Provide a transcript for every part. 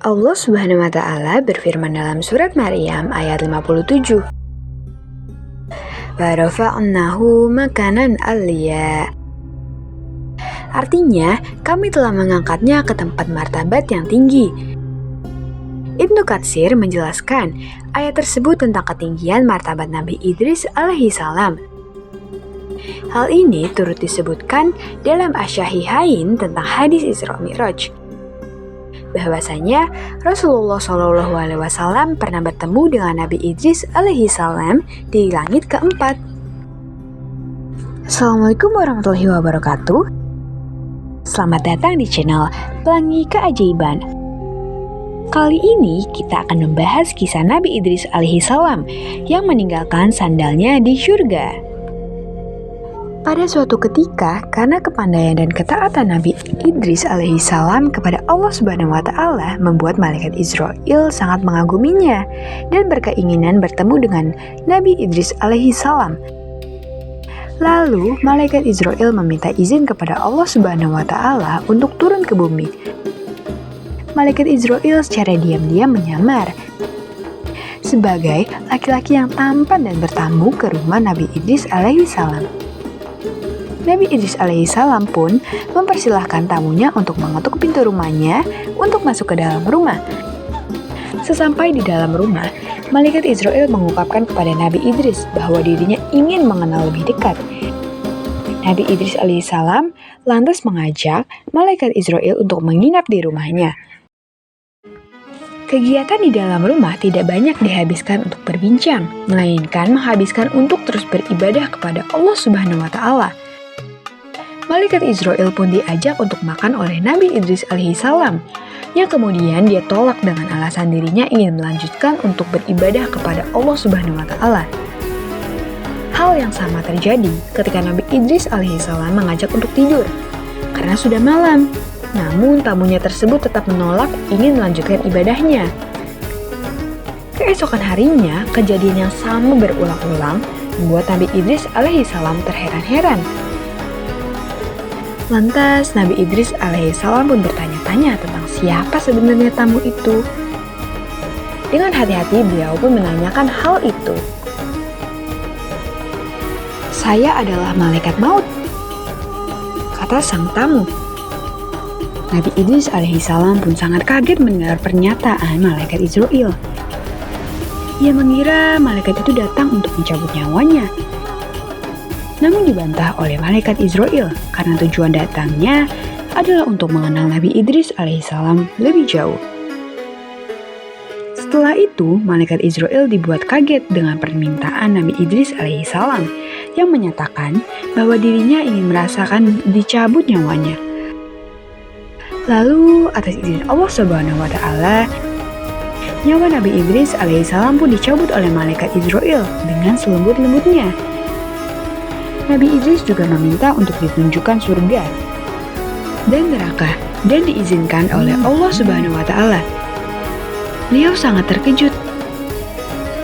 Allah Subhanahu wa Ta'ala berfirman dalam surat Maryam ayat 57. Wa rafa'nahu makanan aliyya. Artinya, kami telah mengangkatnya ke tempat martabat yang tinggi. Ibnu Katsir menjelaskan ayat tersebut tentang ketinggian martabat Nabi Idris alaihi salam. Hal ini turut disebutkan dalam Asy-Syahihain tentang hadis Isra Mi'raj, bahwasanya Rasulullah SAW pernah bertemu dengan Nabi Idris alaihi salam di langit keempat. Assalamualaikum warahmatullahi wabarakatuh. Selamat datang di channel Pelangi Keajaiban. Kali ini kita akan membahas kisah Nabi Idris alaihi salam yang meninggalkan sandalnya di surga. Pada suatu ketika, karena kepandaian dan ketaatan Nabi Idris alaihi salam kepada Allah Subhanahu wa Ta'ala membuat malaikat Israil sangat mengaguminya dan berkeinginan bertemu dengan Nabi Idris alaihi salam. Lalu, malaikat Israil meminta izin kepada Allah Subhanahu wa Ta'ala untuk turun ke bumi. Malaikat Israil secara diam-diam menyamar sebagai laki-laki yang tampan dan bertamu ke rumah Nabi Idris alaihi salam. Nabi Idris alaihi salam pun mempersilahkan tamunya untuk mengetuk pintu rumahnya untuk masuk ke dalam rumah. Sesampai di dalam rumah, malaikat Israil mengungkapkan kepada Nabi Idris bahwa dirinya ingin mengenal lebih dekat. Nabi Idris alaihi salam lantas mengajak malaikat Israil untuk menginap di rumahnya. Kegiatan di dalam rumah tidak banyak dihabiskan untuk berbincang, melainkan menghabiskan untuk terus beribadah kepada Allah Subhanahu wa Ta'ala. Malaikat Israil pun diajak untuk makan oleh Nabi Idris alaihi salam, yang kemudian dia tolak dengan alasan dirinya ingin melanjutkan untuk beribadah kepada Allah Subhanahu wa Ta'ala. Hal yang sama terjadi ketika Nabi Idris alaihi salam mengajak untuk tidur, karena sudah malam. Namun tamunya tersebut tetap menolak ingin melanjutkan ibadahnya. Keesokan harinya, kejadian yang sama berulang-ulang membuat Nabi Idris alaihi salam terheran-heran. Lantas Nabi Idris alaihi salam pun bertanya-tanya tentang siapa sebenarnya tamu itu. Dengan hati-hati beliau pun menanyakan hal itu. "Saya adalah malaikat maut," kata sang tamu. Nabi Idris alaihi salam pun sangat kaget mendengar pernyataan malaikat Israil. Ia mengira malaikat itu datang untuk mencabut nyawanya. Namun dibantah oleh malaikat Israil karena tujuan datangnya adalah untuk mengenal Nabi Idris alaihissalam lebih jauh. Setelah itu, malaikat Israil dibuat kaget dengan permintaan Nabi Idris alaihissalam yang menyatakan bahwa dirinya ingin merasakan dicabut nyawanya. Lalu, atas izin Allah Subhanahu wa Ta'ala, nyawa Nabi Idris alaihissalam pun dicabut oleh malaikat Israil dengan selembut-lembutnya. Nabi Idris juga meminta untuk ditunjukkan surga dan neraka dan diizinkan oleh Allah Subhanahu wa Ta'ala. Beliau sangat terkejut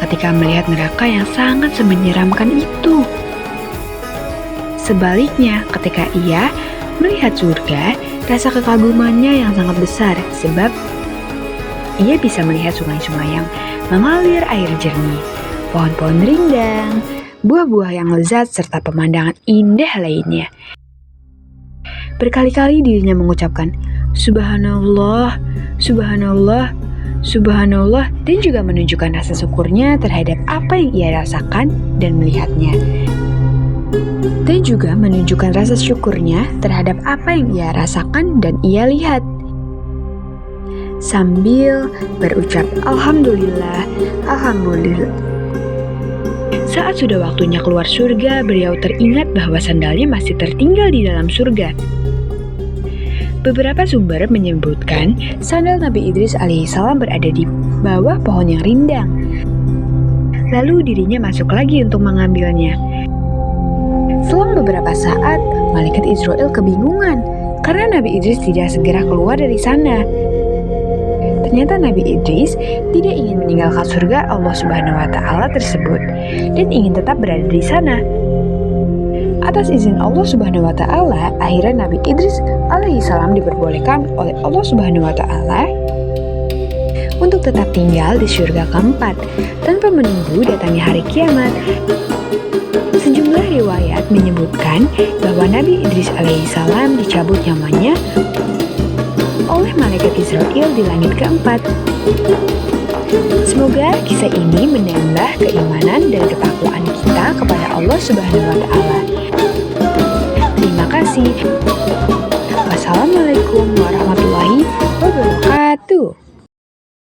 ketika melihat neraka yang sangat menyeramkan itu. Sebaliknya, ketika ia melihat surga, rasa kekagumannya yang sangat besar sebab ia bisa melihat sungai-sungai yang mengalir air jernih, pohon-pohon rindang, buah-buah yang lezat, serta pemandangan indah lainnya. Berkali-kali dirinya mengucapkan Subhanallah, Subhanallah, Subhanallah, dan juga menunjukkan rasa syukurnya terhadap apa yang ia rasakan dan melihatnya. Dan juga menunjukkan rasa syukurnya terhadap apa yang ia rasakan dan ia lihat. Sambil berucap Alhamdulillah, Alhamdulillah. Saat sudah waktunya keluar surga, beliau teringat bahwa sandalnya masih tertinggal di dalam surga. Beberapa sumber menyebutkan sandal Nabi Idris alaihissalam berada di bawah pohon yang rindang. Lalu dirinya masuk lagi untuk mengambilnya. Selang beberapa saat, malaikat Israil kebingungan karena Nabi Idris tidak segera keluar dari sana. Ternyata Nabi Idris tidak ingin meninggalkan surga Allah Subhanahu wa Ta'ala tersebut dan ingin tetap berada di sana. Atas izin Allah Subhanahu wa Ta'ala, akhirnya Nabi Idris alaihissalam diperbolehkan oleh Allah Subhanahu wa Ta'ala tetap tinggal di surga keempat tanpa menunggu datangnya hari kiamat. Sejumlah riwayat menyebutkan bahwa Nabi Idris alaihissalam dicabut nyawanya oleh malaikat Israel di langit keempat. Semoga kisah ini menambah keimanan dan ketakwaan kita kepada Allah Subhanahu wa Ta'ala. Terima kasih. Wassalamualaikum warahmatullahi wabarakatuh.